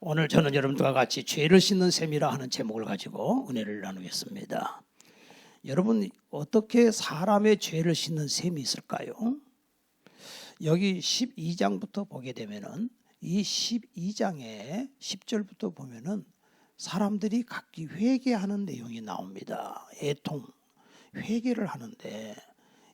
오늘 저는 여러분들과 같이 죄를 씻는 셈이라 하는 제목을 가지고 은혜를 나누겠습니다. 여러분, 어떻게 사람의 죄를 씻는 셈이 있을까요? 여기 12장부터 보게 되면은 이 12장의 10절부터 보면은 사람들이 각기 회개하는 내용이 나옵니다. 애통, 회개를 하는데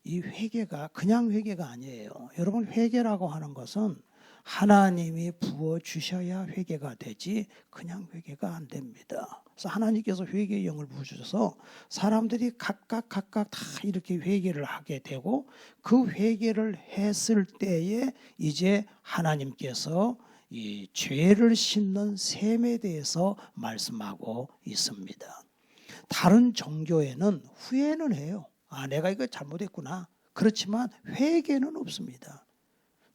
이 회개가 그냥 회개가 아니에요. 여러분, 회개라고 하는 것은 하나님이 부어주셔야 회개가 되지 그냥 회개가 안 됩니다. 그래서 하나님께서 회개의 영을 부어주셔서 사람들이 각각 다 이렇게 회개를 하게 되고 그 회개를 했을 때에 이제 하나님께서 이 죄를 씻는 셈에 대해서 말씀하고 있습니다. 다른 종교에는 후회는 해요. 내가 이거 잘못했구나. 그렇지만 회개는 없습니다.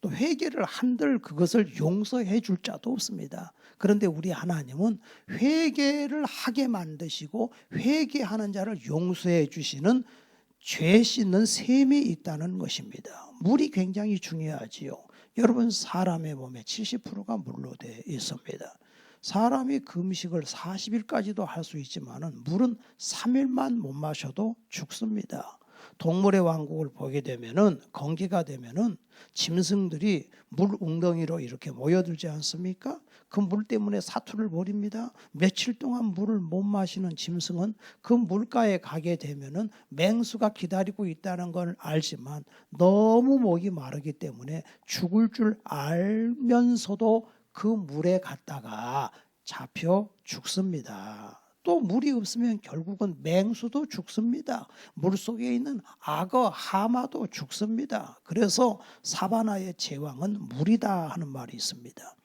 또 회개를 한들 그것을 용서해 줄 자도 없습니다. 그런데 우리 하나님은 회개를 하게 만드시고 회개하는 자를 용서해 주시는 죄 씻는 셈이 있다는 것입니다. 물이 굉장히 중요하지요. 여러분, 사람의 몸에 70%가 물로 되어 있습니다. 사람이 금식을 40일까지도 할 수 있지만 물은 3일만 못 마셔도 죽습니다. 동물의 왕국을 보게 되면은 건기가 되면은 짐승들이 물 웅덩이로 이렇게 모여들지 않습니까? 그 물 때문에 사투를 벌입니다. 며칠 동안 물을 못 마시는 짐승은 그 물가에 가게 되면은 맹수가 기다리고 있다는 걸 알지만 너무 목이 마르기 때문에 죽을 줄 알면서도 그 물에 갔다가 잡혀 죽습니다. 또 물이 없으면 결국은 맹수도 죽습니다. 물속에 있는 악어, 하마도 죽습니다. 그래서 사바나의 제왕은 물이다 하는 말이 있습니다.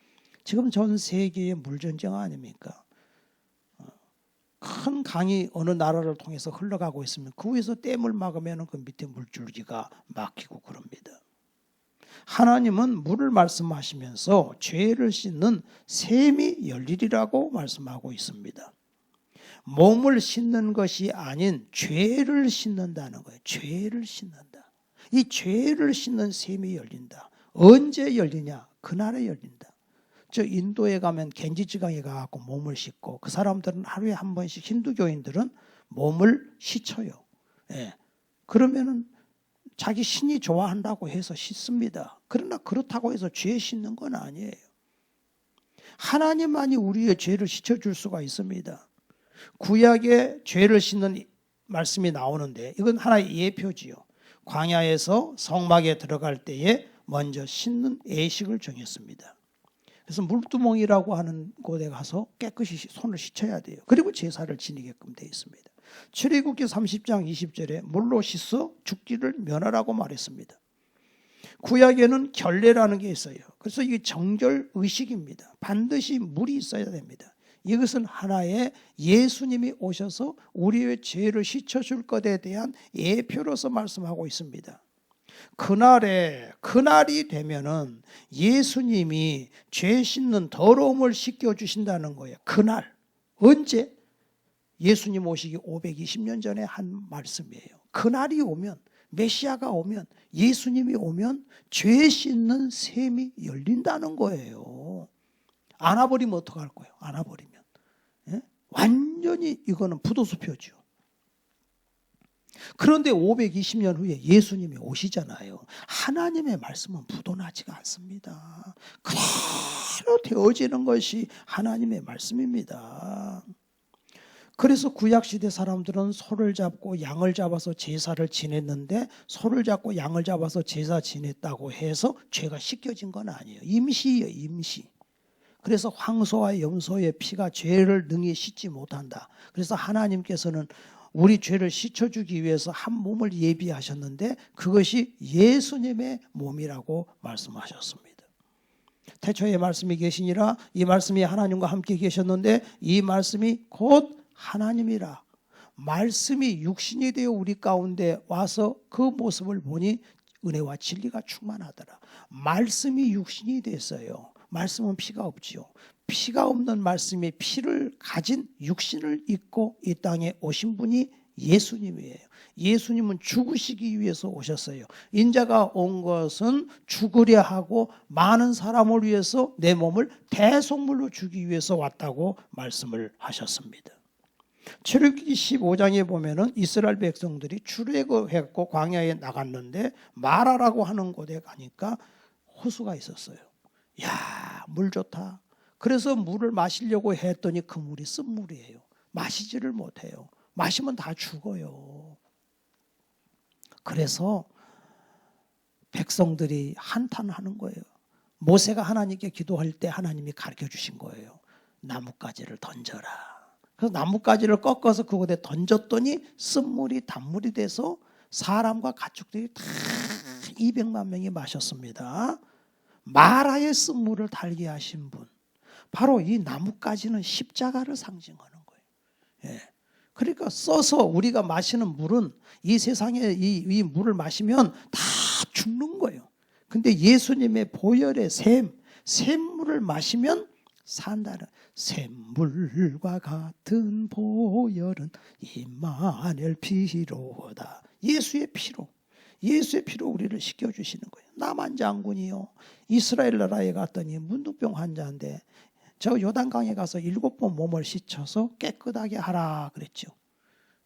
지금 전 세계의 물전쟁 아닙니까? 큰 강이 어느 나라를 통해서 흘러가고 있으면 그 위에서 댐을 막으면 그 밑에 물줄기가 막히고 그럽니다. 하나님은 물을 말씀하시면서 죄를 씻는 셈이 열리리라고 말씀하고 있습니다. 몸을 씻는 것이 아닌 죄를 씻는다는 거예요. 죄를 씻는다. 이 죄를 씻는 셈이 열린다. 언제 열리냐? 그날에 열린다. 저 인도에 가면 겐지지강에 가서 몸을 씻고 그 사람들은 하루에 한 번씩 힌두교인들은 몸을 씻어요. 그러면은 자기 신이 좋아한다고 해서 씻습니다. 그러나 그렇다고 해서 죄 씻는 건 아니에요. 하나님만이 우리의 죄를 씻어줄 수가 있습니다. 구약에 죄를 씻는 말씀이 나오는데 이건 하나의 예표지요. 광야에서 성막에 들어갈 때에 먼저 씻는 예식을 정했습니다. 그래서 물두멍이라고 하는 곳에 가서 깨끗이 손을 씻어야 돼요. 그리고 제사를 지내게끔 되어 있습니다. 출애굽기 30장 20절에 물로 씻어 죽기를 면하라고 말했습니다. 구약에는 결례라는 게 있어요. 그래서 이게 정결 의식입니다. 반드시 물이 있어야 됩니다. 이것은 하나의 예수님이 오셔서 우리의 죄를 씻어줄 것에 대한 예표로서 말씀하고 있습니다. 그날이 되면은 예수님이 죄 씻는 더러움을 씻겨주신다는 거예요. 그날. 언제? 예수님 오시기 520년 전에 한 말씀이에요. 그날이 오면, 메시아가 오면, 예수님이 오면 죄 씻는 셈이 열린다는 거예요. 안아버리면 어떡할 거예요? 안아버리면. 완전히 이거는 부도수표죠. 그런데 520년 후에 예수님이 오시잖아요. 하나님의 말씀은 부도나지가 않습니다. 그대로 되어지는 것이 하나님의 말씀입니다. 그래서 구약시대 사람들은 소를 잡고 양을 잡아서 제사를 지냈는데 소를 잡고 양을 잡아서 제사 지냈다고 해서 죄가 씻겨진 건 아니에요. 임시예요, 임시. 그래서 황소와 염소의 피가 죄를 능히 씻지 못한다. 그래서 하나님께서는 우리 죄를 씻어주기 위해서 한 몸을 예비하셨는데 그것이 예수님의 몸이라고 말씀하셨습니다. 태초에 말씀이 계시니라. 이 말씀이 하나님과 함께 계셨는데 이 말씀이 곧 하나님이라. 말씀이 육신이 되어 우리 가운데 와서 그 모습을 보니 은혜와 진리가 충만하더라. 말씀이 육신이 됐어요. 말씀은 피가 없지요. 피가 없는 말씀이 피를 가진 육신을 입고 이 땅에 오신 분이 예수님이에요. 예수님은 죽으시기 위해서 오셨어요. 인자가 온 것은 죽으려 하고 많은 사람을 위해서 내 몸을 대속물로 주기 위해서 왔다고 말씀을 하셨습니다. 출애굽기 15장에 보면은 이스라엘 백성들이 출애굽했고 광야에 나갔는데 마라라고 하는 곳에 가니까 호수가 있었어요. 야, 물 좋다. 그래서 물을 마시려고 했더니 그 물이 쓴물이에요. 마시지를 못해요. 마시면 다 죽어요. 그래서 백성들이 한탄하는 거예요. 모세가 하나님께 기도할 때 하나님이 가르쳐 주신 거예요. 나뭇가지를 던져라. 그래서 나뭇가지를 꺾어서 그곳에 던졌더니 쓴물이 단물이 돼서 사람과 가축들이 다 200만 명이 마셨습니다. 마라의 쓴물을 달게 하신 분, 바로 이 나뭇가지는 십자가를 상징하는 거예요. 예. 그러니까 써서 우리가 마시는 물은 이 세상에 이 물을 마시면 다 죽는 거예요. 근데 예수님의 보혈의 샘물을 마시면 산다는, 샘물과 같은 보혈은 임마누엘 피로다. 예수의 피로 우리를 씻겨주시는 거예요. 나만 장군이요, 이스라엘 나라에 갔더니 문둥병 환자인데 저 요단강에 가서 7번 몸을 씻어서 깨끗하게 하라 그랬죠.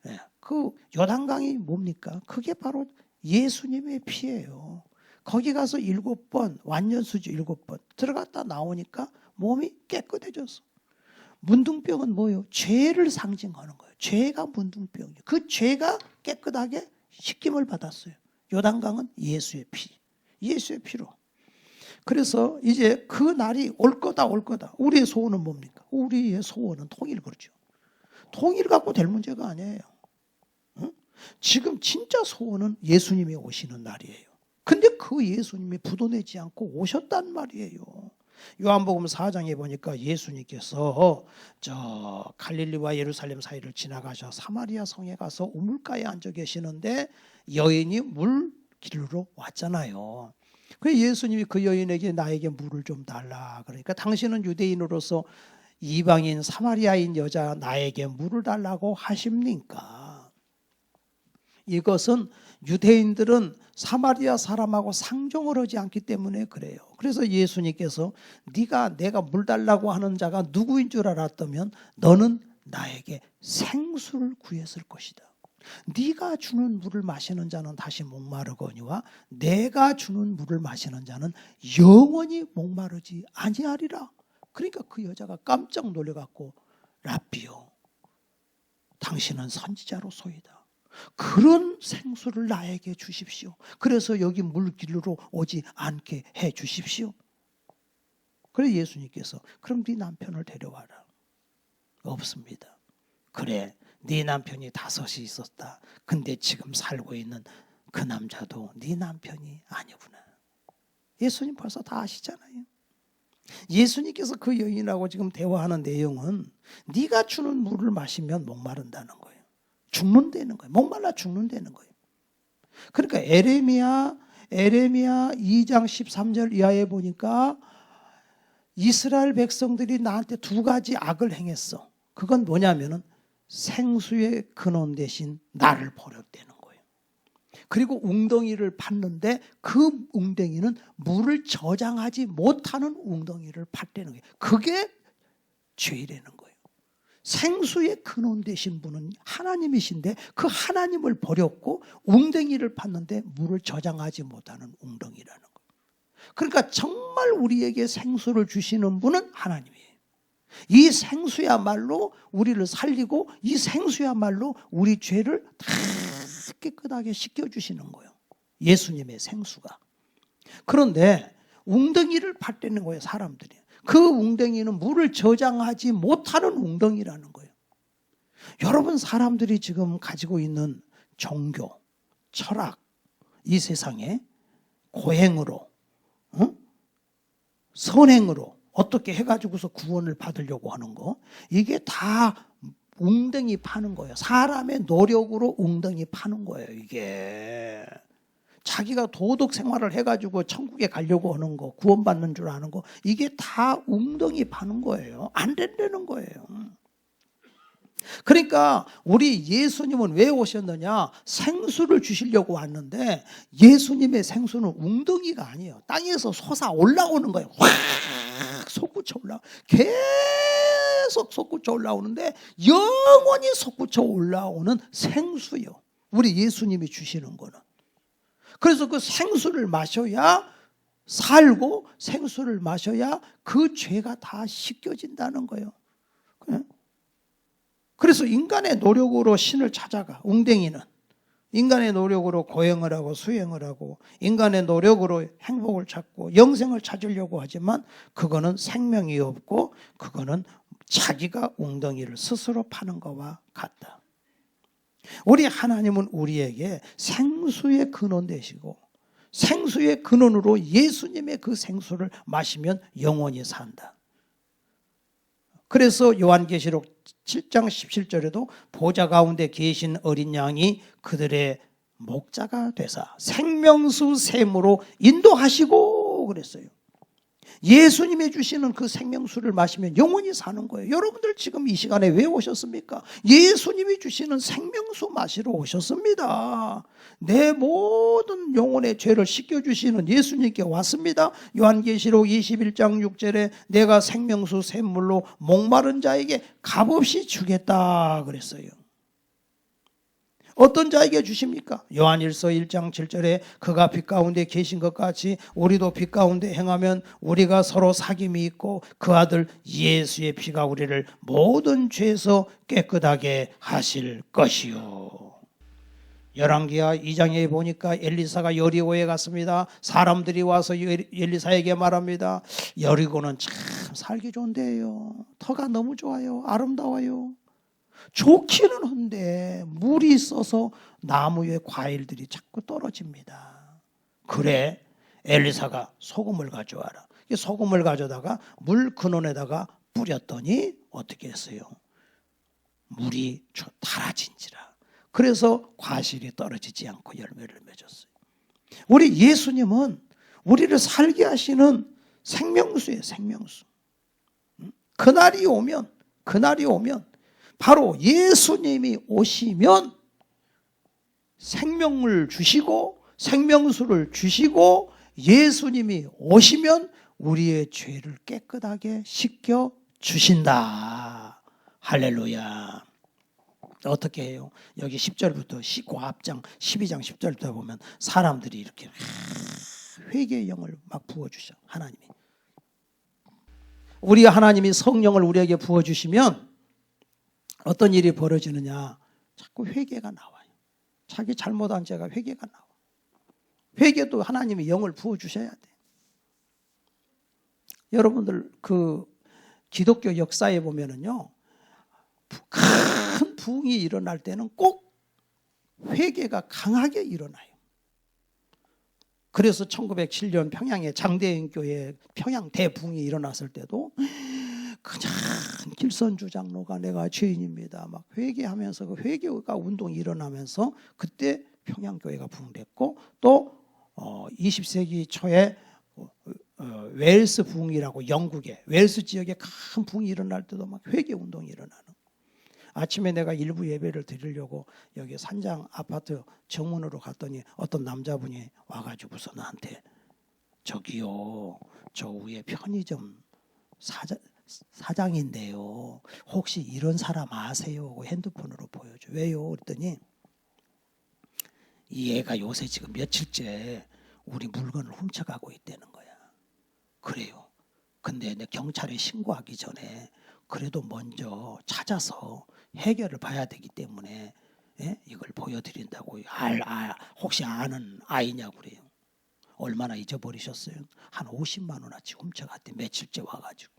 예, 그 요단강이 뭡니까? 그게 바로 예수님의 피예요. 거기 가서 7번, 완전수지 7번 들어갔다 나오니까 몸이 깨끗해졌어. 문둥병은 뭐예요? 죄를 상징하는 거예요. 죄가 문둥병이에요. 그 죄가 깨끗하게 씻김을 받았어요. 요단강은 예수의 피로. 그래서 이제 그 날이 올 거다. 우리의 소원은 뭡니까? 우리의 소원은 통일, 그렇죠. 통일 갖고 될 문제가 아니에요. 응? 지금 진짜 소원은 예수님이 오시는 날이에요. 근데 그 예수님이 부도내지 않고 오셨단 말이에요. 요한복음 4장에 보니까 예수님께서 저 갈릴리와 예루살렘 사이를 지나가셔 사마리아 성에 가서 우물가에 앉아 계시는데 여인이 물 길러 왔잖아요. 그래서 예수님이 그 여인에게 나에게 물을 좀 달라. 그러니까 당신은 유대인으로서 이방인 사마리아인 여자 나에게 물을 달라고 하십니까? 이것은 유대인들은 사마리아 사람하고 상종을 하지 않기 때문에 그래요. 그래서 예수님께서 내가 물 달라고 하는 자가 누구인 줄 알았다면 너는 나에게 생수를 구했을 것이다. 네가 주는 물을 마시는 자는 다시 목마르거니와 내가 주는 물을 마시는 자는 영원히 목마르지 아니하리라. 그러니까 그 여자가 깜짝 놀래갖고 라비요, 당신은 선지자로소이다. 그런 생수를 나에게 주십시오. 그래서 여기 물길로 오지 않게 해 주십시오. 그래서 예수님께서 그럼 네 남편을 데려와라. 없습니다. 그래, 네 남편이 5이 있었다. 근데 지금 살고 있는 그 남자도 네 남편이 아니구나. 예수님 벌써 다 아시잖아요. 예수님께서 그 여인하고 지금 대화하는 내용은 네가 주는 물을 마시면 목마른다는 거예요. 죽는다는 거예요. 목말라 죽는다는 거예요. 그러니까 에레미야 2장 13절 이하에 보니까 이스라엘 백성들이 나한테 2가지 악을 행했어. 그건 뭐냐면은 생수의 근원 대신 나를 버렸다는 거예요. 그리고 웅덩이를 팠는데 그 웅덩이는 물을 저장하지 못하는 웅덩이를 팠다는 거예요. 그게 죄라는 거예요. 생수의 근원 되신 분은 하나님이신데 그 하나님을 버렸고 웅덩이를 팠는데 물을 저장하지 못하는 웅덩이라는 거예요. 그러니까 정말 우리에게 생수를 주시는 분은 하나님이에요. 이 생수야말로 우리를 살리고 이 생수야말로 우리 죄를 다 깨끗하게 씻겨주시는 거예요. 예수님의 생수가. 그런데 웅덩이를 팠다는 거예요, 사람들이. 그 웅덩이는 물을 저장하지 못하는 웅덩이라는 거예요. 여러분, 사람들이 지금 가지고 있는 종교, 철학, 이 세상에 고행으로, 선행으로 어떻게 해가지고서 구원을 받으려고 하는 거, 이게 다 웅덩이 파는 거예요. 사람의 노력으로 웅덩이 파는 거예요, 이게. 자기가 도덕 생활을 해가지고 천국에 가려고 하는 거, 구원받는 줄 아는 거, 이게 다 웅덩이 파는 거예요. 안 된다는 거예요. 그러니까 우리 예수님은 왜 오셨느냐? 생수를 주시려고 왔는데 예수님의 생수는 웅덩이가 아니에요. 땅에서 솟아 올라오는 거예요. 확 솟구쳐 올라. 계속 솟구쳐 올라오는데 영원히 솟구쳐 올라오는 생수요. 우리 예수님이 주시는 거는. 그래서 그 생수를 마셔야 살고 생수를 마셔야 그 죄가 다 씻겨진다는 거예요. 그래서 인간의 노력으로 신을 찾아가. 웅덩이는 인간의 노력으로 고행을 하고 수행을 하고 인간의 노력으로 행복을 찾고 영생을 찾으려고 하지만 그거는 생명이 없고 그거는 자기가 웅덩이를 스스로 파는 것과 같다. 우리 하나님은 우리에게 생수의 근원 되시고 생수의 근원으로 예수님의 그 생수를 마시면 영원히 산다. 그래서 요한계시록 7장 17절에도 보좌 가운데 계신 어린 양이 그들의 목자가 되사 생명수 샘으로 인도하시고 그랬어요. 예수님이 주시는 그 생명수를 마시면 영원히 사는 거예요. 여러분들 지금 이 시간에 왜 오셨습니까? 예수님이 주시는 생명수 마시러 오셨습니다. 내 모든 영혼의 죄를 씻겨주시는 예수님께 왔습니다. 요한계시록 21장 6절에 내가 생명수 샘물로 목마른 자에게 값없이 주겠다 그랬어요. 어떤 자에게 주십니까? 요한일서 1장 7절에 그가 빛 가운데 계신 것 같이 우리도 빛 가운데 행하면 우리가 서로 사귐이 있고 그 아들 예수의 피가 우리를 모든 죄에서 깨끗하게 하실 것이요. 열왕기하 2장에 보니까 엘리사가 여리고에 갔습니다. 사람들이 와서 엘리사에게 말합니다. 여리고는 참 살기 좋은데요. 터가 너무 좋아요. 아름다워요. 좋기는 한데 물이 있어서 나무에 과일들이 자꾸 떨어집니다. 그래 엘리사가 소금을 가져와라. 소금을 가져다가 물 근원에다가 뿌렸더니 어떻게 했어요? 물이 달아진지라. 그래서 과실이 떨어지지 않고 열매를 맺었어요. 우리 예수님은 우리를 살게 하시는 생명수예요. 생명수. 그날이 오면 바로 예수님이 오시면 생명을 주시고 생명수를 주시고 예수님이 오시면 우리의 죄를 깨끗하게 씻겨 주신다. 할렐루야. 어떻게 해요? 여기 10절부터 고합장 12장 10절부터 보면 사람들이 이렇게 회개의 영을 막 부어주셔. 하나님이. 우리 하나님이 성령을 우리에게 부어주시면 어떤 일이 벌어지느냐? 자꾸 회개가 나와요. 자기 잘못한 죄가 회개가 나와. 회개도 하나님이 영을 부어주셔야 돼. 여러분들 그 기독교 역사에 보면은요, 큰 부흥이 일어날 때는 꼭 회개가 강하게 일어나요. 그래서 1907년 평양에 장대인 교회 평양 대부흥이 일어났을 때도 그냥 길선주 장로가 내가 죄인입니다. 막 회개하면서 그 회개가 운동이 일어나면서 그때 평양교회가 부흥됐고 또 20세기 초에 웨일스 부흥이라고 영국의 웨일스 지역에 큰 부흥이 일어날 때도 막 회개 운동이 일어나는. 아침에 내가 일부 예배를 드리려고 여기 산장 아파트 정문으로 갔더니 어떤 남자분이 와가지고서 나한테 저기요 저 위에 편의점 사장인데요. 혹시 이런 사람 아세요? 핸드폰으로 보여줘. 왜요? 그랬더니 이 애가 요새 지금 며칠째 우리 물건을 훔쳐가고 있다는 거야. 그래요. 근데 내 경찰에 신고하기 전에 그래도 먼저 찾아서 해결을 봐야 되기 때문에 이걸 보여드린다고. 혹시 아는 아이냐고 그래요. 얼마나 잊어버리셨어요? 한 50만 원어치 훔쳐갔대. 며칠째 와가지고.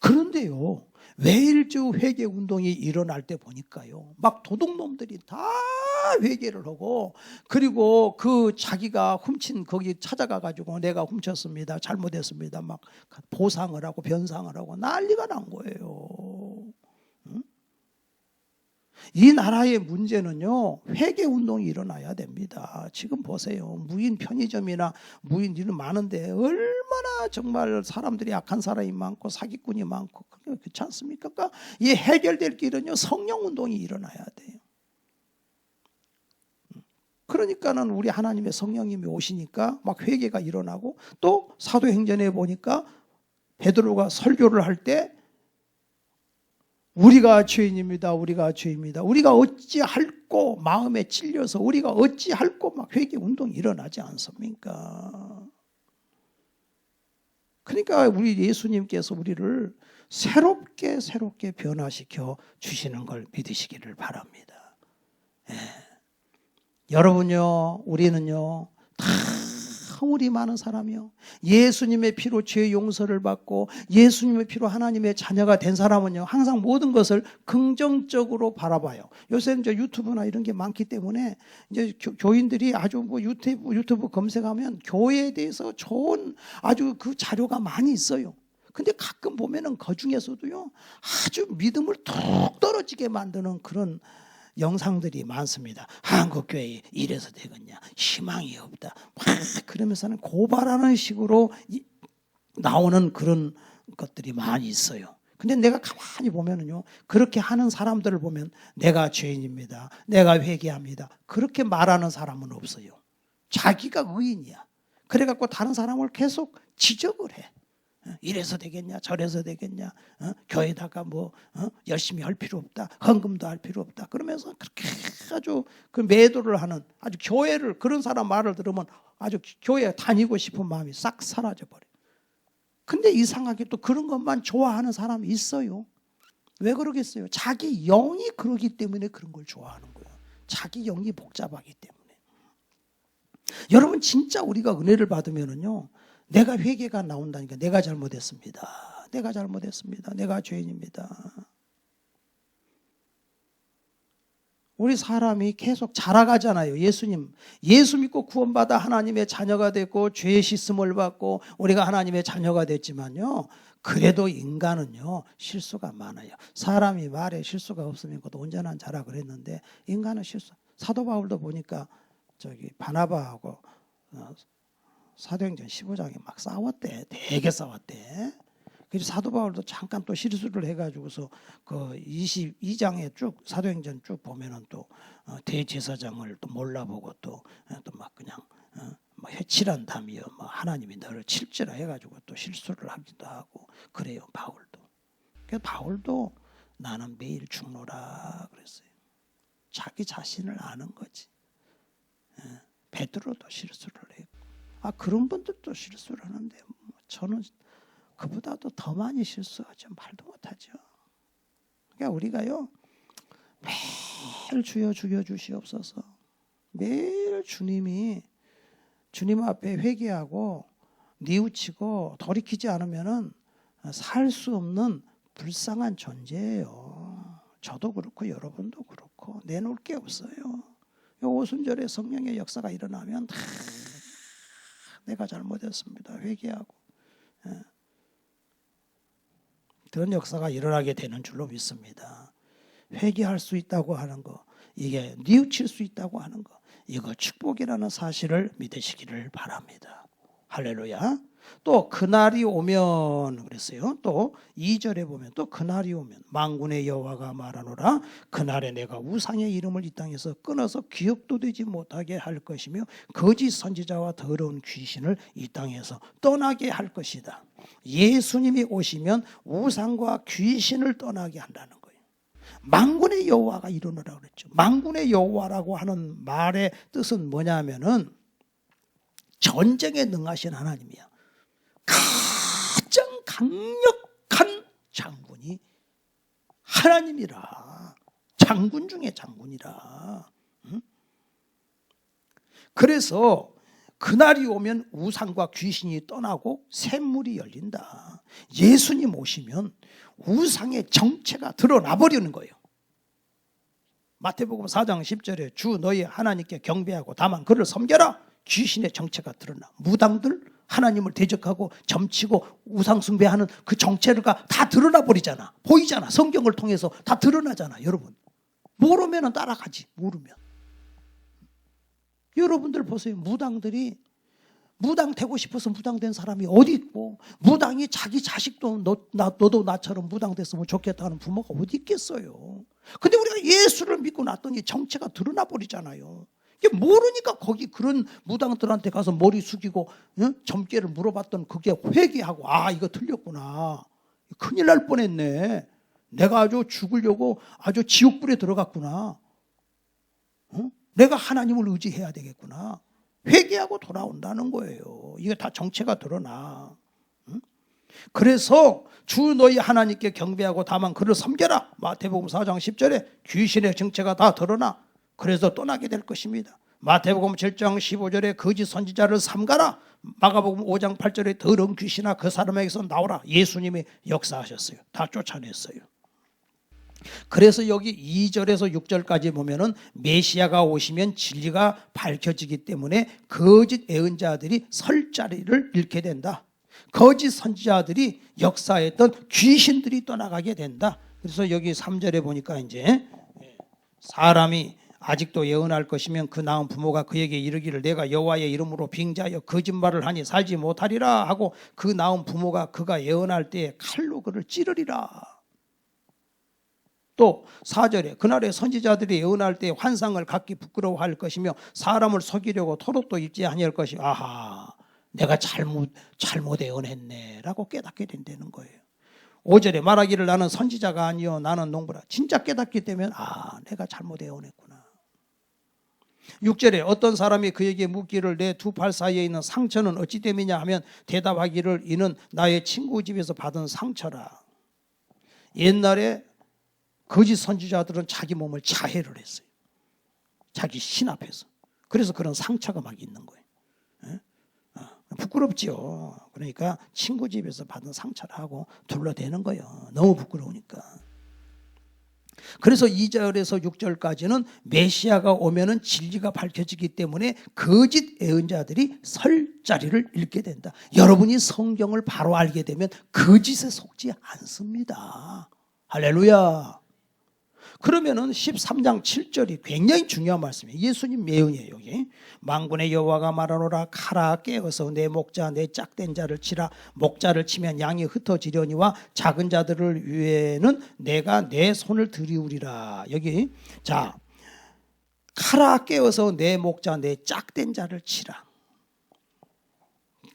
그런데요, 웨일즈 회개 운동이 일어날 때 보니까요, 막 도둑놈들이 다 회개를 하고, 그리고 그 자기가 훔친 거기 찾아가가지고 내가 훔쳤습니다, 잘못했습니다, 막 보상을 하고 변상을 하고 난리가 난 거예요. 응? 이 나라의 문제는요, 회개 운동이 일어나야 됩니다. 지금 보세요. 무인 편의점이나 무인 일은 많은데 얼마나 정말 사람들이 악한 사람이 많고 사기꾼이 많고 그렇지 않습니까? 그러니까 이 해결될 길은요, 성령 운동이 일어나야 돼요. 그러니까는 우리 하나님의 성령님이 오시니까 막 회개가 일어나고, 또 사도행전에 보니까 베드로가 설교를 할 때 우리가 죄인입니다. 우리가 죄입니다. 우리가 어찌할꼬 마음에 찔려서 우리가 어찌할꼬 막 회개 운동이 일어나지 않습니까? 그러니까 우리 예수님께서 우리를 새롭게 변화시켜 주시는 걸 믿으시기를 바랍니다. 예. 여러분요, 우리는요, 다 허물이 많은 사람이요, 예수님의 피로 죄 용서를 받고 예수님의 피로 하나님의 자녀가 된 사람은요, 항상 모든 것을 긍정적으로 바라봐요. 요새는 이제 유튜브나 이런 게 많기 때문에 이제 교인들이 아주 뭐 유튜브 검색하면 교회에 대해서 좋은 아주 그 자료가 많이 있어요. 근데 가끔 보면은 그 중에서도요, 아주 믿음을 툭 떨어지게 만드는 그런 영상들이 많습니다. 한국교회 이래서 되겠냐, 희망이 없다, 막 그러면서는 고발하는 식으로 나오는 그런 것들이 많이 있어요. 근데 내가 가만히 보면은요, 그렇게 하는 사람들을 보면 내가 죄인입니다, 내가 회개합니다, 그렇게 말하는 사람은 없어요. 자기가 의인이야. 그래갖고 다른 사람을 계속 지적을 해. 이래서 되겠냐, 저래서 되겠냐, 교회에다가 뭐 열심히 할 필요 없다, 헌금도 할 필요 없다, 그러면서 그렇게 아주 그 매도를 하는, 아주 교회를, 그런 사람 말을 들으면 아주 교회 다니고 싶은 마음이 싹 사라져 버려. 근데 이상하게 또 그런 것만 좋아하는 사람이 있어요. 왜 그러겠어요? 자기 영이 그러기 때문에 그런 걸 좋아하는 거예요. 자기 영이 복잡하기 때문에. 여러분, 진짜 우리가 은혜를 받으면은요, 내가 회개가 나온다니까. 내가 잘못했습니다. 내가 잘못했습니다. 내가 죄인입니다. 우리 사람이 계속 자라가잖아요. 예수 믿고 구원받아 하나님의 자녀가 됐고 죄의 씻음을 받고 우리가 하나님의 자녀가 됐지만요, 그래도 인간은요, 실수가 많아요. 사람이 말에 실수가 없으면 그것도 온전한 자라 그랬는데, 인간은 실수. 사도 바울도 보니까 저기 바나바하고 사도행전 15장에 막 싸웠대. 되게 싸웠대. 그래서 사도 바울도 잠깐 또 실수를 해가지고서 그 22장에 쭉 사도행전 쭉 보면은 또 대제사장을 또 몰라보고 또 막 그냥 뭐 해칠한 담이요, 뭐 하나님이 너를 칠지라 해가지고 또 실수를 하기도 하고 그래요, 바울도. 그래서 바울도 나는 매일 죽노라 그랬어요. 자기 자신을 아는 거지. 베드로도 실수를 했고. 그런 분들도 실수를 하는데 저는 그보다도 더 많이 실수하죠. 말도 못하죠. 그러니까 우리가요, 매일 주여 죽여주시옵소서, 매일 주님 앞에 회개하고 뉘우치고 돌이키지 않으면은 살 수 없는 불쌍한 존재예요. 저도 그렇고 여러분도 그렇고 내놓을 게 없어요. 오순절에 성령의 역사가 일어나면 다 내가 잘못했습니다, 회개하고, 그런 역사가 일어나게 되는 줄로 믿습니다. 회개할 수 있다고 하는 거, 이게 뉘우칠 수 있다고 하는 거, 이거 축복이라는 사실을 믿으시기를 바랍니다. 할렐루야. 또 그날이 오면 그랬어요. 또 2절에 보면 또 그날이 오면 만군의 여호와가 말하노라, 그날에 내가 우상의 이름을 이 땅에서 끊어서 기억도 되지 못하게 할 것이며 거짓 선지자와 더러운 귀신을 이 땅에서 떠나게 할 것이다. 예수님이 오시면 우상과 귀신을 떠나게 한다는 거예요. 만군의 여호와가 이르노라 그랬죠. 만군의 여호와라고 하는 말의 뜻은 뭐냐면은 전쟁에 능하신 하나님이야. 가장 강력한 장군이 하나님이라. 장군 중에 장군이라. 그래서 그날이 오면 우상과 귀신이 떠나고 샘물이 열린다. 예수님 오시면 우상의 정체가 드러나 버리는 거예요. 마태복음 4장 10절에 주 너희 하나님께 경배하고 다만 그를 섬겨라. 귀신의 정체가 드러나. 무당들 하나님을 대적하고 점치고 우상 숭배하는 그 정체가 다 드러나 버리잖아. 보이잖아. 성경을 통해서 다 드러나잖아, 여러분. 모르면 따라가지. 모르면. 여러분들 보세요. 무당들이 무당 되고 싶어서 무당된 사람이 어디 있고, 무당이 자기 자식도 너도 나처럼 무당 됐으면 좋겠다는 부모가 어디 있겠어요. 근데 우리가 예수를 믿고 났더니 정체가 드러나 버리잖아요. 이게 모르니까 거기 그런 무당들한테 가서 머리 숙이고 점괘를 물어봤던 그게 회개하고, 아 이거 틀렸구나, 큰일 날 뻔했네, 내가 아주 죽으려고 아주 지옥불에 들어갔구나, 내가 하나님을 의지해야 되겠구나, 회개하고 돌아온다는 거예요. 이게 다 정체가 드러나. 그래서 주 너희 하나님께 경배하고 다만 그를 섬겨라. 마태복음 4장 10절에 귀신의 정체가 다 드러나. 그래서 떠나게 될 것입니다. 마태복음 7장 15절에 거짓 선지자를 삼가라. 마가복음 5장 8절에 더러운 귀신아 그 사람에게서 나오라. 예수님이 역사하셨어요. 다 쫓아냈어요. 그래서 여기 2절에서 6절까지 보면은 메시아가 오시면 진리가 밝혀지기 때문에 거짓 예언자들이 설 자리를 잃게 된다. 거짓 선지자들이 역사했던 귀신들이 떠나가게 된다. 그래서 여기 3절에 보니까 이제 사람이 아직도 예언할 것이면 그 낳은 부모가 그에게 이르기를 내가 여호와의 이름으로 빙자하여 거짓말을 하니 살지 못하리라 하고 그 낳은 부모가 그가 예언할 때에 칼로 그를 찌르리라. 또 4절에 그날의 선지자들이 예언할 때 환상을 갖기 부끄러워할 것이며 사람을 속이려고 토록도 입지 아니할 것이, 아하 내가 잘못 예언했네 라고 깨닫게 된다는 거예요. 5절에 말하기를 나는 선지자가 아니요 나는 농부라. 진짜 깨닫기 때문에 아 내가 잘못 예언했구나. 6절에 어떤 사람이 그에게 묻기를 내 두 팔 사이에 있는 상처는 어찌 됨이냐 하면 대답하기를 이는 나의 친구 집에서 받은 상처라. 옛날에 거짓 선지자들은 자기 몸을 자해를 했어요. 자기 신 앞에서. 그래서 그런 상처가 막 있는 거예요. 부끄럽지요. 그러니까 친구 집에서 받은 상처를 하고 둘러대는 거예요. 너무 부끄러우니까. 그래서 2절에서 6절까지는 메시아가 오면은 진리가 밝혀지기 때문에 거짓 예언자들이 설 자리를 잃게 된다. 여러분이 성경을 바로 알게 되면 거짓에 속지 않습니다. 할렐루야. 그러면은 13장 7절이 굉장히 중요한 말씀이에요. 예수님 예언이에요. 여기 만군의 여호와가 말하노라 칼아 깨어서 내 목자 내 짝된 자를 치라. 목자를 치면 양이 흩어지려니와 작은 자들을 위해는 내가 내 손을 들이우리라. 여기 자 칼아 깨어서 내 목자 내 짝된 자를 치라.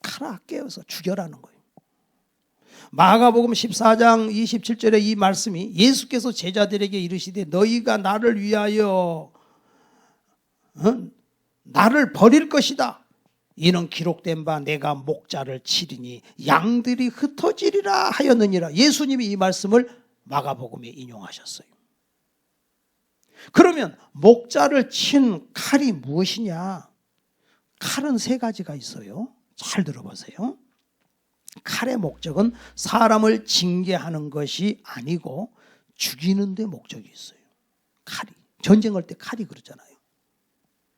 칼아 깨어서 죽여라는 거예요. 마가복음 14장 27절에 이 말씀이 예수께서 제자들에게 이르시되 너희가 나를 위하여 나를 버릴 것이다. 이는 기록된 바 내가 목자를 치리니 양들이 흩어지리라 하였느니라. 예수님이 이 말씀을 마가복음에 인용하셨어요. 그러면 목자를 친 칼이 무엇이냐? 칼은 세 가지가 있어요. 잘 들어보세요. 칼의 목적은 사람을 징계하는 것이 아니고 죽이는 데 목적이 있어요. 칼이. 전쟁할 때 칼이 그러잖아요.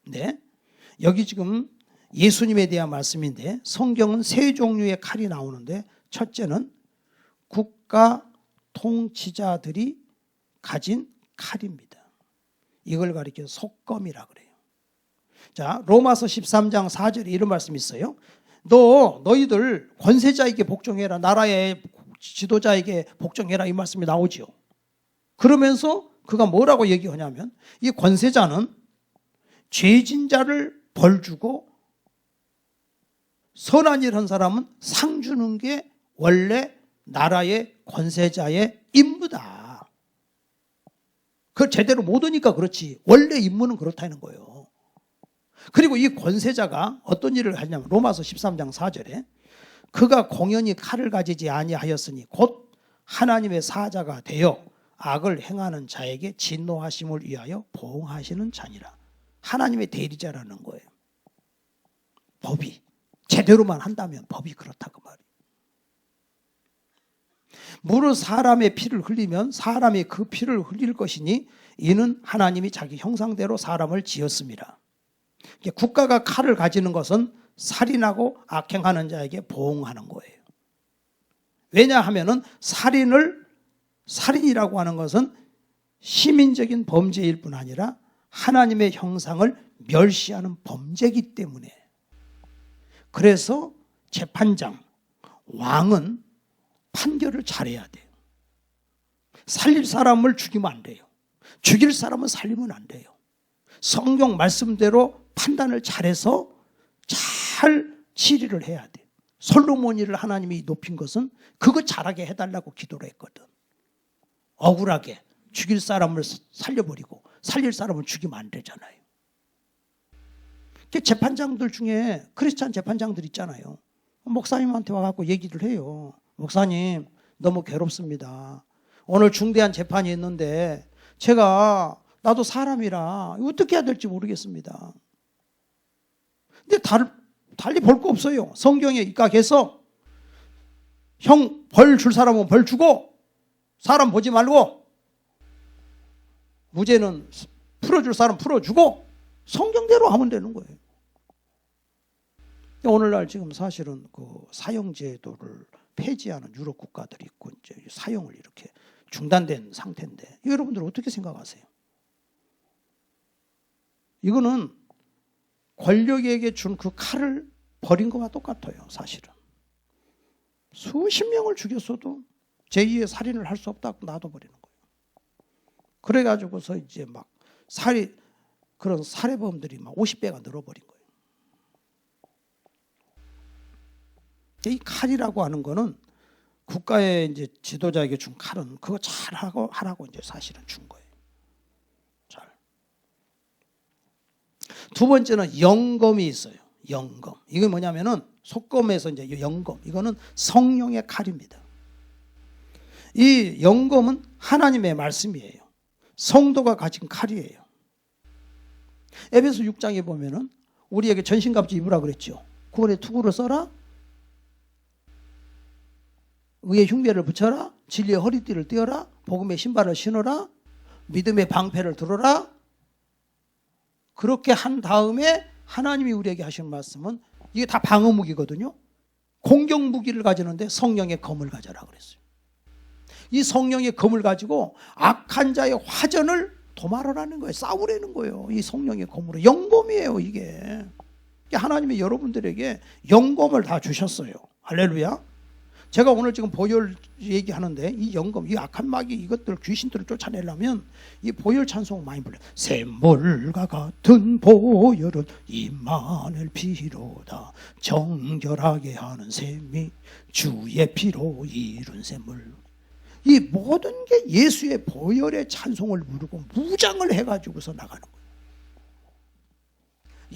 네. 여기 지금 예수님에 대한 말씀인데 성경은 세 종류의 칼이 나오는데 첫째는 국가 통치자들이 가진 칼입니다. 이걸 가리켜 속검이라 그래요. 자, 로마서 13장 4절에 이런 말씀이 있어요. 너희들 권세자에게 복종해라. 나라의 지도자에게 복종해라. 이 말씀이 나오죠. 그러면서 그가 뭐라고 얘기하냐면 이 권세자는 죄진 자를 벌 주고 선한 일 한 사람은 상 주는 게 원래 나라의 권세자의 임무다. 그걸 제대로 못 하니까 그렇지. 원래 임무는 그렇다는 거예요. 그리고 이 권세자가 어떤 일을 하냐면 로마서 13장 4절에 그가 공연히 칼을 가지지 아니하였으니 곧 하나님의 사자가 되어 악을 행하는 자에게 진노하심을 위하여 보응하시는 자니라. 하나님의 대리자라는 거예요. 법이 제대로만 한다면 법이 그렇다고 말이에요. 무릇 사람의 피를 흘리면 사람이 그 피를 흘릴 것이니 이는 하나님이 자기 형상대로 사람을 지었습니다. 국가가 칼을 가지는 것은 살인하고 악행하는 자에게 보응하는 거예요. 왜냐하면은 살인이라고 하는 것은 시민적인 범죄일 뿐 아니라 하나님의 형상을 멸시하는 범죄이기 때문에, 그래서 재판장, 왕은 판결을 잘해야 돼요. 살릴 사람을 죽이면 안 돼요. 죽일 사람은 살리면 안 돼요. 성경 말씀대로 판단을 잘해서 잘 치리를 해야 돼요. 솔로몬이를 하나님이 높인 것은 그거 잘하게 해달라고 기도를 했거든. 억울하게 죽일 사람을 살려버리고 살릴 사람을 죽이면 안 되잖아요. 재판장들 중에 크리스찬 재판장들 있잖아요. 목사님한테 와갖고 얘기를 해요. 목사님, 너무 괴롭습니다. 오늘 중대한 재판이 있는데 나도 사람이라 어떻게 해야 될지 모르겠습니다. 근데 달리 볼 거 없어요. 성경에 입각해서 형 벌 줄 사람은 벌 주고 사람 보지 말고 무죄는 풀어줄 사람 풀어주고 성경대로 하면 되는 거예요. 오늘날 지금 사실은 그 사형제도를 폐지하는 유럽 국가들이 있고 이제 사형을 이렇게 중단된 상태인데 여러분들 어떻게 생각하세요? 이거는 권력에게 준 그 칼을 버린 것과 똑같아요. 사실은 수십 명을 죽였어도 제2의 살인을 할 수 없다고 놔둬버리는 거예요. 그래가지고서 이제 막 그런 살해범들이 막 50배가 늘어버린 거예요. 이 칼이라고 하는 거는 국가의 이제 지도자에게 준 칼은 그거 잘 하라고 이제 사실은 준 거예요. 잘. 두 번째는 영검이 있어요. 영검. 이게 뭐냐면은 속검에서 이제 영검. 이거는 성령의 칼입니다. 이 영검은 하나님의 말씀이에요. 성도가 가진 칼이에요. 에베소 6장에 보면은 우리에게 전신갑주 입으라 그랬죠. 구원의 투구를 써라. 의의 흉배를 붙여라. 진리의 허리띠를 띄어라. 복음의 신발을 신어라. 믿음의 방패를 들어라. 그렇게 한 다음에 하나님이 우리에게 하신 말씀은 이게 다 방어무기거든요. 공격무기를 가지는데 성령의 검을 가져라 그랬어요. 이 성령의 검을 가지고 악한 자의 화전을 도말하라는 거예요. 싸우라는 거예요. 이 성령의 검으로. 영검이에요 이게. 하나님이 여러분들에게 영검을 다 주셨어요. 할렐루야. 제가 오늘 지금 보혈 얘기하는데 이 영검, 이 악한 마귀 이것들 귀신들을 쫓아내려면 이 보혈 찬송 많이 불러요. 샘물과 같은 보혈은 임마누엘 피로다. 정결하게 하는 셈이 주의 피로 이룬 샘물. 이 모든 게 예수의 보혈의 찬송을 부르고 무장을 해가지고서 나가는 거예요.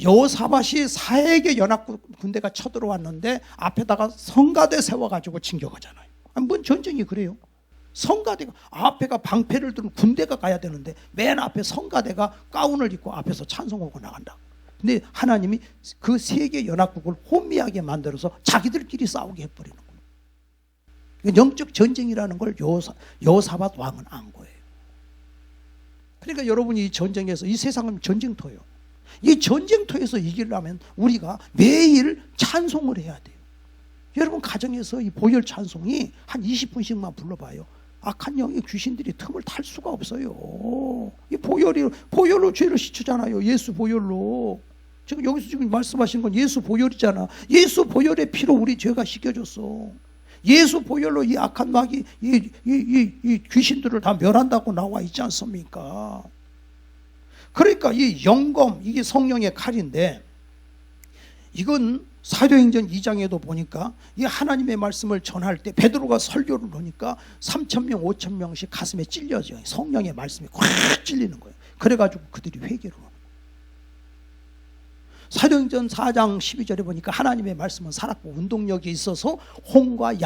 여호사밧이 4개의 연합 군대가 쳐들어왔는데 앞에다가 성가대 세워가지고 진격하잖아요. 뭔 전쟁이 그래요? 성가대가 앞에가 방패를 들은 군대가 가야 되는데 맨 앞에 성가대가 가운을 입고 앞에서 찬송하고 나간다. 근데 하나님이 그 3개 연합국을 혼미하게 만들어서 자기들끼리 싸우게 해버리는 거예요. 영적 전쟁이라는 걸 여호사밧 왕은 안 거예요. 그러니까 여러분이 이 전쟁에서, 이 세상은 전쟁터예요. 이 전쟁터에서 이기려면 우리가 매일 찬송을 해야 돼요. 여러분 가정에서 이 보혈 찬송이 한 20분씩만 불러봐요. 악한 영의 귀신들이 틈을 탈 수가 없어요. 이 보혈로 죄를 씻잖아요. 예수 보혈로. 지금 여기서 지금 말씀하신 건 예수 보혈이잖아. 예수 보혈의 피로 우리 죄가 씻겨졌어. 예수 보혈로 이 악한 마귀, 이 귀신들을 다 멸한다고 나와 있지 않습니까? 그러니까 이 영검, 이게 성령의 칼인데, 이건 사도행전 2장에도 보니까 이 하나님의 말씀을 전할 때 베드로가 설교를 하니까 3,000명, 5,000명씩 가슴에 찔려져요. 성령의 말씀이 꽉 찔리는 거예요. 그래가지고 그들이 회개를 하는 거예요. 사도행전 4장 12절에 보니까 하나님의 말씀은 살았고 운동력이 있어서 홍과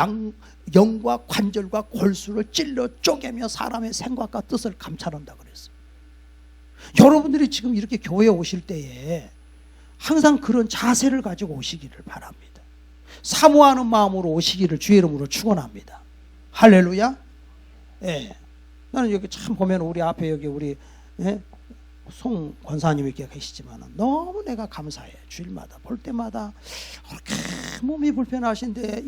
영과 관절과 골수를 찔러 쪼개며 사람의 생각과 뜻을 감찰한다 그랬어요. 여러분들이 지금 이렇게 교회에 오실 때에 항상 그런 자세를 가지고 오시기를 바랍니다. 사모하는 마음으로 오시기를 주의 이름으로 축원합니다. 할렐루야. 예. 나는 여기 참 보면 우리 앞에 여기 우리 송 권사님이 이렇게 계시지만 너무 내가 감사해. 주일마다 볼 때마다 그렇게 몸이 불편하신데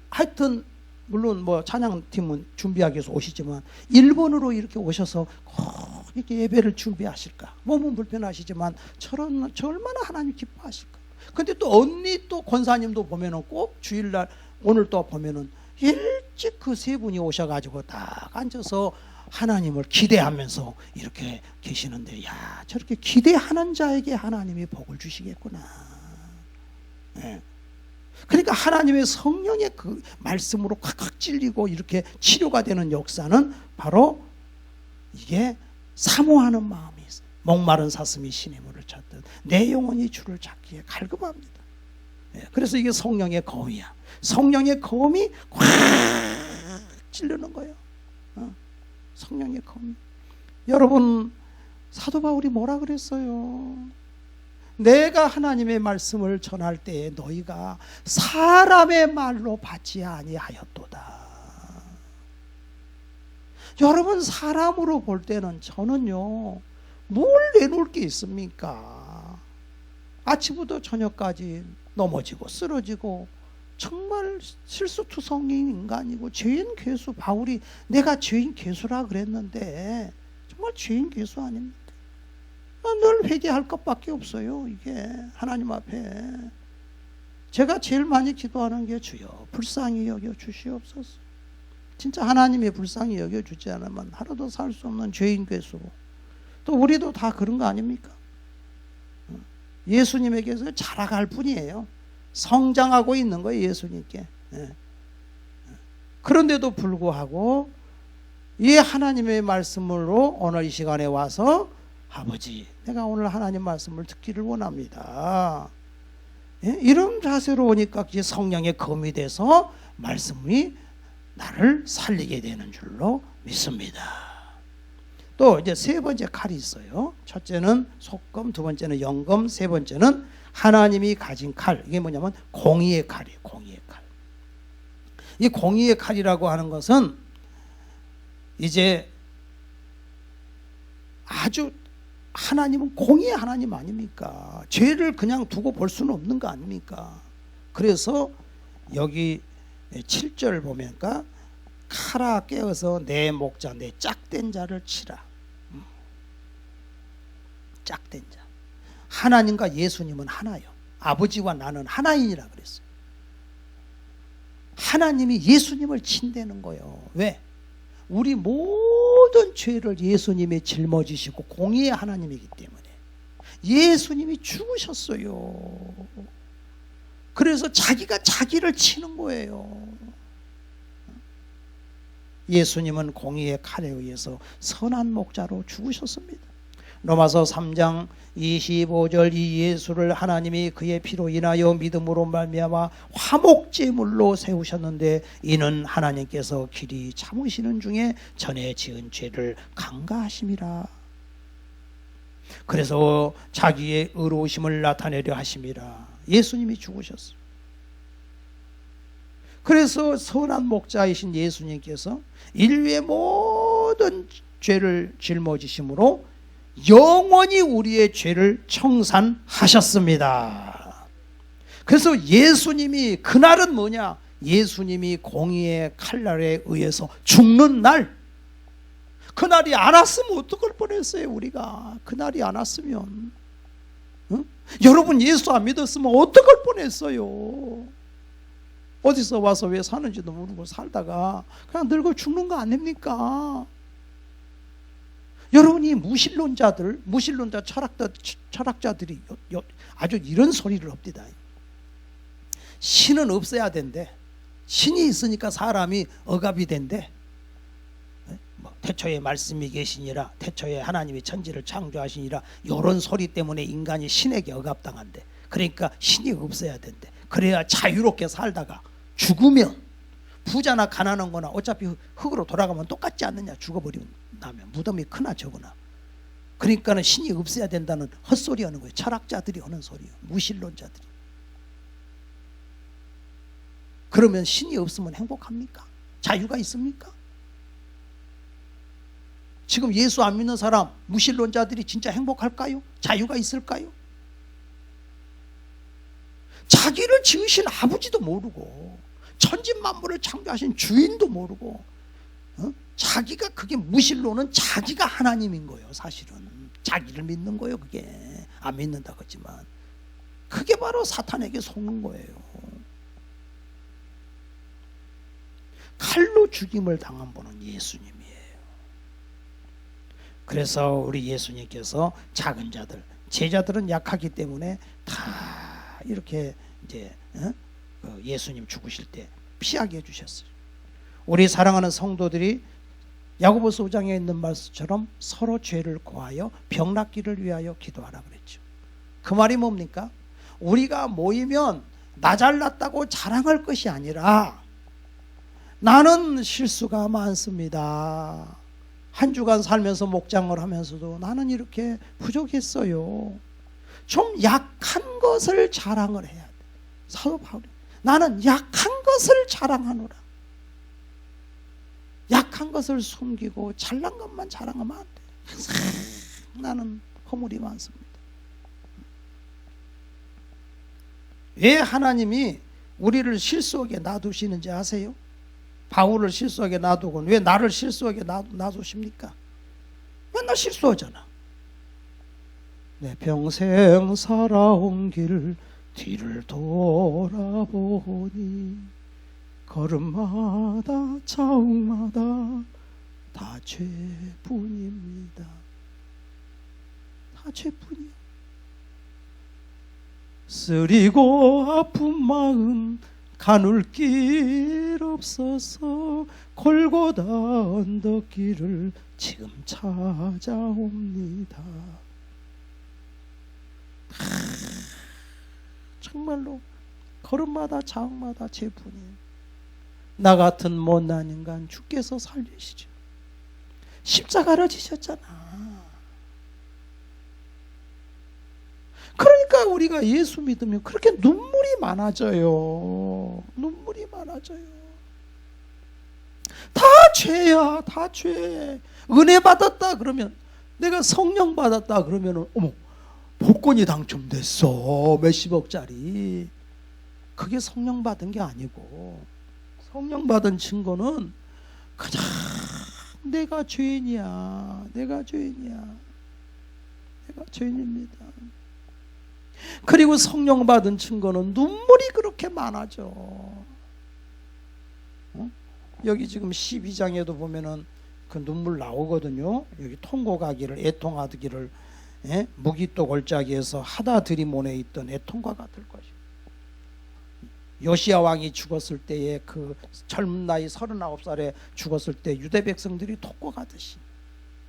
하여튼 물론 뭐 찬양팀은 준비하기 위해서 오시지만 일본으로 이렇게 오셔서 꼭 이렇게 예배를 준비하실까? 몸은 불편하시지만 저 얼마나 하나님 기뻐하실까? 근데 또 언니 또 권사님도 보면은 꼭 주일날 오늘 또 보면은 일찍 그 세 분이 오셔가지고 딱 앉아서 하나님을 기대하면서 이렇게 계시는데, 야, 저렇게 기대하는 자에게 하나님이 복을 주시겠구나. 네. 그러니까 하나님의 성령의 그 말씀으로 콱콱 찔리고 이렇게 치료가 되는 역사는 바로 이게 사모하는 마음이 있어요. 목마른 사슴이 신의 물을 찾듯 내 영혼이 주를 찾기에 갈급합니다. 네. 그래서 이게 성령의 검이야. 성령의 검이 콱 찌르는 거예요. 성령의 검. 여러분, 사도 바울이 뭐라 그랬어요? 내가 하나님의 말씀을 전할 때에 너희가 사람의 말로 받지 아니하였도다. 여러분, 사람으로 볼 때는 저는요, 뭘 내놓을 게 있습니까? 아침부터 저녁까지 넘어지고 쓰러지고 정말 실수투성인 인간이고 죄인 괴수. 바울이 내가 죄인 괴수라 그랬는데 정말 죄인 괴수 아닙니까? 늘 회개할 것밖에 없어요. 이게 하나님 앞에 제가 제일 많이 기도하는 게 주여 불쌍히 여겨 주시옵소서. 진짜 하나님이 불쌍히 여겨 주지 않으면 하루도 살 수 없는 죄인 괴수. 또 우리도 다 그런 거 아닙니까? 예수님에게서 자라갈 뿐이에요. 성장하고 있는 거예요, 예수님께. 그런데도 불구하고 이 하나님의 말씀으로 오늘 이 시간에 와서 아버지, 내가 오늘 하나님 말씀을 듣기를 원합니다. 이런 자세로 오니까 이제 성령의 검이 돼서 말씀이 나를 살리게 되는 줄로 믿습니다. 또 이제 세 번째 칼이 있어요. 첫째는 속검, 두 번째는 영검, 세 번째는 하나님이 가진 칼. 이게 뭐냐면 공의의 칼이에요. 공의의 칼. 이 공의의 칼이라고 하는 것은 이제 아주 하나님은 공의의 하나님 아닙니까? 죄를 그냥 두고 볼 수는 없는 거 아닙니까? 그래서 여기 7절 보니까 칼아 깨어서 내 목자 내 짝된 자를 치라. 짝된 자. 하나님과 예수님은 하나요. 아버지와 나는 하나인이라 그랬어요. 하나님이 예수님을 친다는 거예요. 왜? 우리 모든 죄를 예수님이 짊어지시고 공의의 하나님이기 때문에 예수님이 죽으셨어요. 그래서 자기가 자기를 치는 거예요. 예수님은 공의의 칼에 의해서 선한 목자로 죽으셨습니다. 로마서 3장 25절 이 예수를 하나님이 그의 피로 인하여 믿음으로 말미암아 화목제물로 세우셨는데 이는 하나님께서 길이 참으시는 중에 전에 지은 죄를 강가하심이라. 그래서 자기의 의로우심을 나타내려 하심이라. 예수님이 죽으셨어요. 그래서 선한 목자이신 예수님께서 인류의 모든 죄를 짊어지심으로 영원히 우리의 죄를 청산하셨습니다. 그래서 예수님이 그날은 뭐냐? 예수님이 공의의 칼날에 의해서 죽는 날. 그날이 안 왔으면 어떡할 뻔했어요. 우리가 그날이 안 왔으면 여러분 예수 안 믿었으면 어떡할 뻔했어요. 어디서 와서 왜 사는지도 모르고 살다가 그냥 늙어 죽는 거 아닙니까? 여러분이 무신론자 철학자들이 아주 이런 소리를 합니다. 신은 없어야 된대. 신이 있으니까 사람이 억압이 된대. 태초에 말씀이 계시니라, 태초에 하나님이 천지를 창조하시니라, 이런 소리 때문에 인간이 신에게 억압당한대. 그러니까 신이 없어야 된대. 그래야 자유롭게 살다가 죽으면 부자나 가난한 거나 어차피 흙으로 돌아가면 똑같지 않느냐. 죽어버리면 무덤이 크나 적으나. 그러니까는 신이 없어야 된다는 헛소리 하는 거예요. 철학자들이 하는 소리예요. 무신론자들이. 그러면 신이 없으면 행복합니까? 자유가 있습니까? 지금 예수 안 믿는 사람, 무신론자들이 진짜 행복할까요? 자유가 있을까요? 자기를 지으신 아버지도 모르고 천지만물을 창조하신 주인도 모르고 자기가 그게 무실로는 자기가 하나님인 거예요. 사실은 자기를 믿는 거예요. 그게 안 믿는다 그러지만 그게 바로 사탄에게 속는 거예요. 칼로 죽임을 당한 분은 예수님이에요. 그래서 우리 예수님께서 작은 자들, 제자들은 약하기 때문에 다 이렇게 이제 예수님 죽으실 때 피하게 해주셨어요. 우리 사랑하는 성도들이 야고보서 5장에 있는 말씀처럼 서로 죄를 고하여 병 낫기를 위하여 기도하라 그랬죠. 그 말이 뭡니까? 우리가 모이면 나 잘났다고 자랑할 것이 아니라 나는 실수가 많습니다. 한 주간 살면서 목장을 하면서도 나는 이렇게 부족했어요. 좀 약한 것을 자랑을 해야 돼. 사도 바울이 나는 약한 것을 자랑하노라. 약한 것을 숨기고 잘난 것만 자랑하면 안 돼. 항상 나는 허물이 많습니다. 왜 하나님이 우리를 실수하게 놔두시는지 아세요? 바울을 실수하게 놔두고 왜 나를 실수하게 놔두십니까? 맨날 실수하잖아. 내 평생 살아온 길 뒤를 돌아보니 걸음마다 자욱마다 다 죄뿐입니다. 다 죄뿐이야. 쓰리고 아픈 마음 가눌 길 없어서 골고다 언덕길을 지금 찾아옵니다. 정말로 걸음마다 자욱마다 죄뿐이에요. 나 같은 못난 인간 주께서 살리시죠. 십자가를 지셨잖아. 그러니까 우리가 예수 믿으면 그렇게 눈물이 많아져요. 눈물이 많아져요. 다 죄야, 다 죄. 은혜 받았다 그러면, 내가 성령 받았다 그러면 어머, 복권이 당첨됐어. 몇십억짜리. 그게 성령 받은 게 아니고, 성령 받은 증거는 그냥 내가 죄인이야. 내가 죄인이야. 내가 죄인입니다. 그리고 성령 받은 증거는 눈물이 그렇게 많아져. 여기 지금 12장에도 보면은 그 눈물 나오거든요. 여기 통곡하기를 애통하기를 무기또 골짜기에서 하다 들이몬에 있던 애통과 같을 것이고, 요시야 왕이 죽었을 때에 그 젊은 나이 39살에 죽었을 때 유대 백성들이 통곡하듯이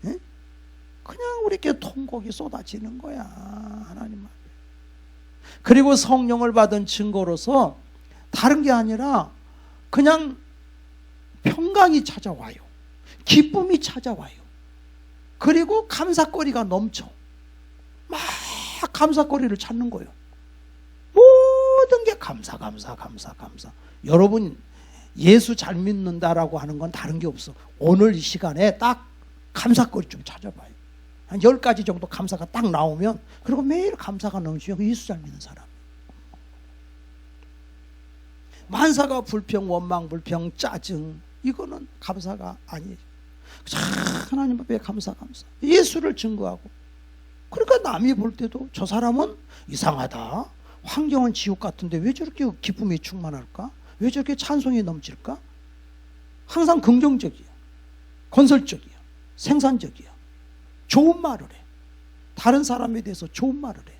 그냥 우리께 통곡이 쏟아지는 거야. 하나님 앞에. 그리고 성령을 받은 증거로서 다른 게 아니라 그냥 평강이 찾아와요. 기쁨이 찾아와요. 그리고 감사거리가 넘쳐. 막 감사거리를 찾는 거예요. 모든 게 감사. 여러분 예수 잘 믿는다라고 하는 건 다른 게 없어. 오늘 이 시간에 딱 감사거리 좀 찾아봐요. 한 10가지 정도 감사가 딱 나오면, 그리고 매일 감사가 넘치면 예수 잘 믿는 사람. 만사가 불평, 원망, 불평, 짜증, 이거는 감사가 아니에요. 하나님 앞에 감사. 예수를 증거하고. 그러니까 남이 볼 때도 저 사람은 이상하다. 환경은 지옥 같은데 왜 저렇게 기쁨이 충만할까? 왜 저렇게 찬송이 넘칠까? 항상 긍정적이야. 건설적이야. 생산적이야. 좋은 말을 해. 다른 사람에 대해서 좋은 말을 해.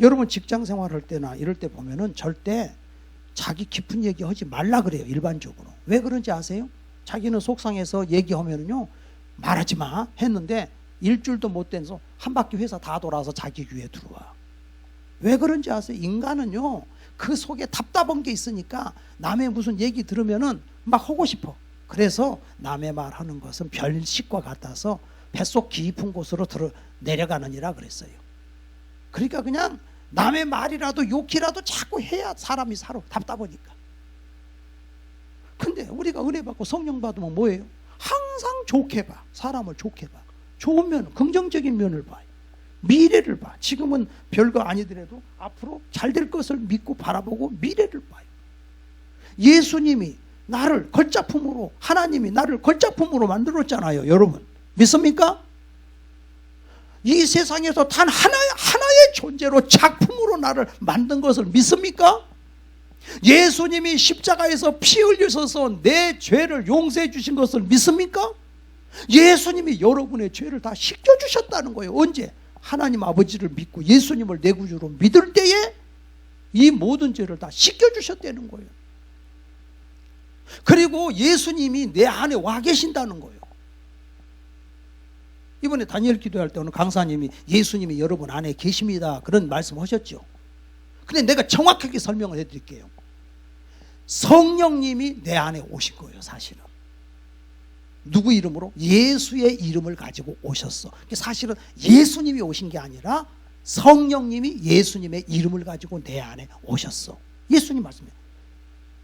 여러분 직장 생활할 때나 이럴 때 보면은 절대 자기 깊은 얘기 하지 말라 그래요. 일반적으로. 왜 그런지 아세요? 자기는 속상해서 얘기하면은요, 말하지 마 했는데 일주일도 못 돼서 한 바퀴 회사 다 돌아서 자기 귀에 들어와. 왜 그런지 아세요? 인간은요, 그 속에 답답한 게 있으니까 남의 무슨 얘기 들으면은 막 하고 싶어. 그래서 남의 말하는 것은 별식과 같아서 뱃속 깊은 곳으로 내려가느니라 그랬어요. 그러니까 그냥 남의 말이라도 욕이라도 자꾸 해야 사람이 살아. 답답하니까. 근데 우리가 은혜 받고 성령 받으면 뭐예요? 항상 좋게 봐. 사람을 좋게 봐. 좋은 면, 긍정적인 면을 봐요. 미래를 봐. 지금은 별거 아니더라도 앞으로 잘 될 것을 믿고 바라보고 미래를 봐요. 예수님이 나를 걸작품으로, 하나님이 나를 걸작품으로 만들었잖아요. 여러분 믿습니까? 이 세상에서 단 하나의 존재로 작품으로 나를 만든 것을 믿습니까? 예수님이 십자가에서 피 흘리셔서 내 죄를 용서해 주신 것을 믿습니까? 예수님이 여러분의 죄를 다 씻겨주셨다는 거예요. 언제? 하나님 아버지를 믿고 예수님을 내 구주로 믿을 때에 이 모든 죄를 다 씻겨주셨다는 거예요. 그리고 예수님이 내 안에 와 계신다는 거예요. 이번에 다니엘 기도할 때 오늘 강사님이 예수님이 여러분 안에 계십니다 그런 말씀하셨죠. 근데 내가 정확하게 설명을 해드릴게요. 성령님이 내 안에 오신 거예요. 사실은 누구 이름으로? 예수의 이름을 가지고 오셨어. 사실은 예수님이 오신 게 아니라 성령님이 예수님의 이름을 가지고 내 안에 오셨어. 예수님 말씀이에요.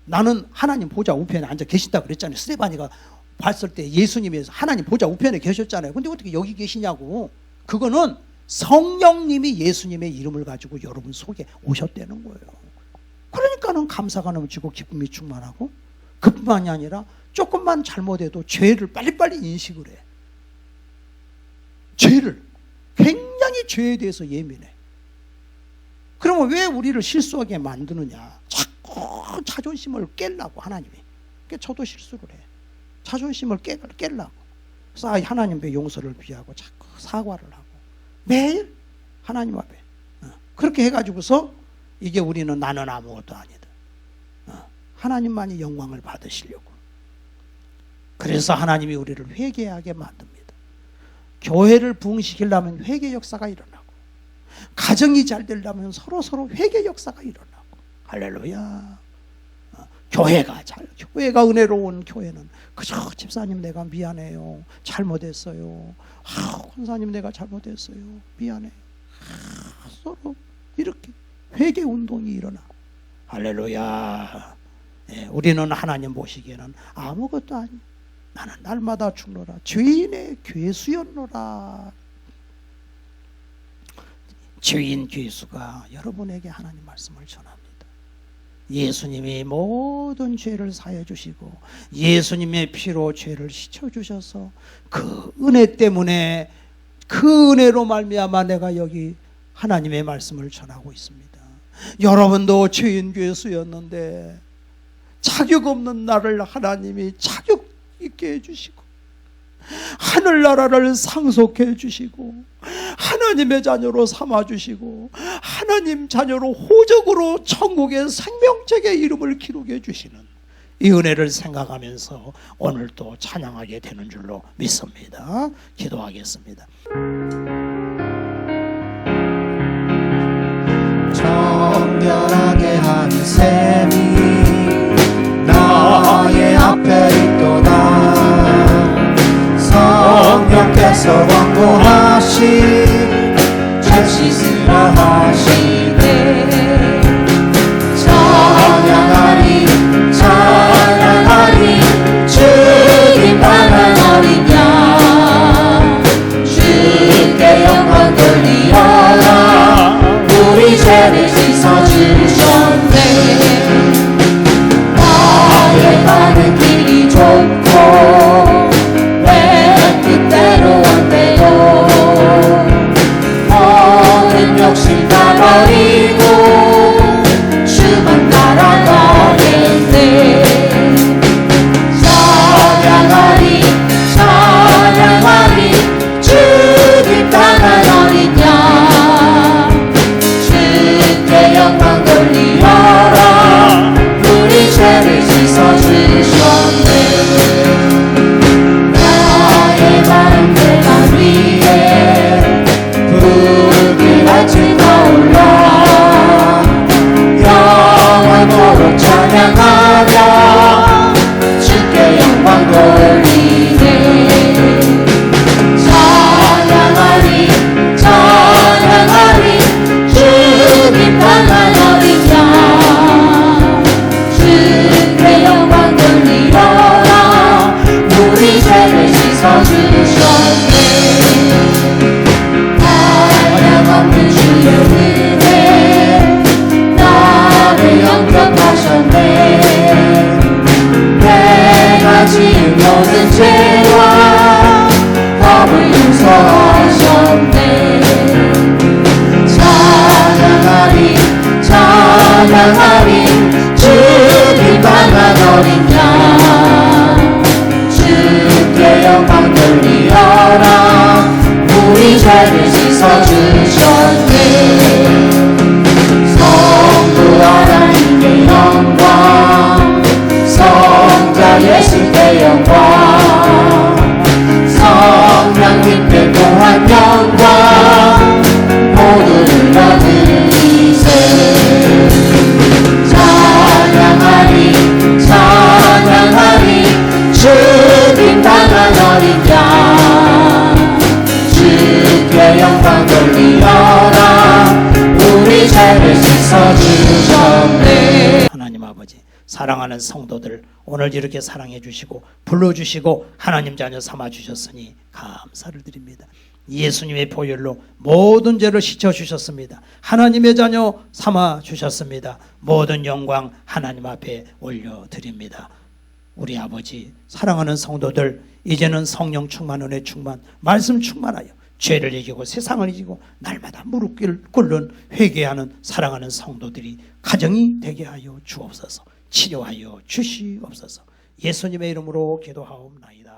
나는 하나님 보좌 우편에 앉아 계신다 그랬잖아요. 스데반이가 봤을 때 예수님이 하나님 보좌 우편에 계셨잖아요. 근데 어떻게 여기 계시냐고. 그거는 성령님이 예수님의 이름을 가지고 여러분 속에 오셨다는 거예요. 그러니까는 감사가 넘치고 기쁨이 충만하고, 그뿐만이 아니라 조금만 잘못해도 죄를 빨리빨리 인식을 해. 죄를 굉장히 죄에 대해서 예민해. 그러면 왜 우리를 실수하게 만드느냐? 자꾸 자존심을 깨려고 하나님이. 그러니까 저도 실수를 해. 자존심을 깨려고. 그래서 하나님의 용서를 비하고 자꾸 사과를 하고 매일 하나님 앞에 그렇게 해가지고서 이게 우리는 나는 아무것도 아니다. 하나님만이 영광을 받으시려고. 그래서 하나님이 우리를 회개하게 만듭니다. 교회를 부흥시키려면 회개 역사가 일어나고, 가정이 잘 되려면 서로 회개 역사가 일어나고. 할렐루야. 교회가 은혜로운 교회는 그저 집사님 내가 미안해요, 잘못했어요, 권사님 내가 잘못했어요, 미안해, 서로 이렇게 회개 운동이 일어나. 할렐루야. 네, 우리는 하나님 보시기에는 아무것도 아니. 나는 날마다 죽노라, 죄인의 괴수였노라. 죄인 괴수가 여러분에게 하나님 말씀을 전합니다. 예수님이 모든 죄를 사해 주시고 예수님의 피로 죄를 씻어 주셔서 그 은혜 때문에, 그 은혜로 말미암아 내가 여기 하나님의 말씀을 전하고 있습니다. 여러분도 죄인 괴수였는데 자격 없는 나를 하나님이 자격 있게 해주시고 하늘나라를 상속해 주시고 하나님의 자녀로 삼아주시고 하나님 자녀로 호적으로 천국의 생명책의 이름을 기록해 주시는 이 은혜를 생각하면서 오늘도 찬양하게 되는 줄로 믿습니다. 기도하겠습니다. 정결하게 하는 셈이 나의 앞에 있도다. 성령께서 권고하시 죄 씻으라 하시네. 찬양하리 찬양하리 주님 강한 어린 양, 주께 영광 돌리어라. 우리 죄를 씻어주셨네. 나의 가는 길이 좁고 모든 욕심 다 버리고 주만 따라가겠네. 찬양하리 찬양하리 주님 강한 어린 양, 주께 영광 돌리어라. 우리 죄를 씻어주셨네. 나의 마음 대가 위에 불길같이 타올라. 영원토록 찬양하며 주께 영광 돌리네. 찬양하리 찬양하리 주님 강한 어린 양, 주께 영광 돌리어라. 우리 죄를 씻어주셨네. 없는 주의 은혜 나를 영접하셨네. 우리가 지은 모든 죄와 법을 용서하셨네. 찬양하리 찬양하리 주님 강한 어린 양 주께 영광 돌리어라 우리 죄를 씻어주셨네. 성부 하나님께 영광 성자 예수께 영광 성령님께 또한 영광 모두 들려드리세. 찬양하리 찬양하리 주님 강한 어린 양 주께 영광 돌리어라 우리 죄를 씻어주셨네. 하나님 아버지, 사랑하는 성도들 오늘 이렇게 사랑해 주시고 불러주시고 하나님 자녀 삼아 주셨으니 감사를 드립니다. 예수님의 보혈로 모든 죄를 씻어주셨습니다. 하나님의 자녀 삼아 주셨습니다. 모든 영광 하나님 앞에 올려드립니다. 우리 아버지, 사랑하는 성도들 이제는 성령 충만, 은혜 충만, 말씀 충만하여 죄를 이기고 세상을 이기고 날마다 무릎 꿇는 회개하는 사랑하는 성도들이 가정이 되게 하여 주옵소서. 치료하여 주시옵소서. 예수님의 이름으로 기도하옵나이다.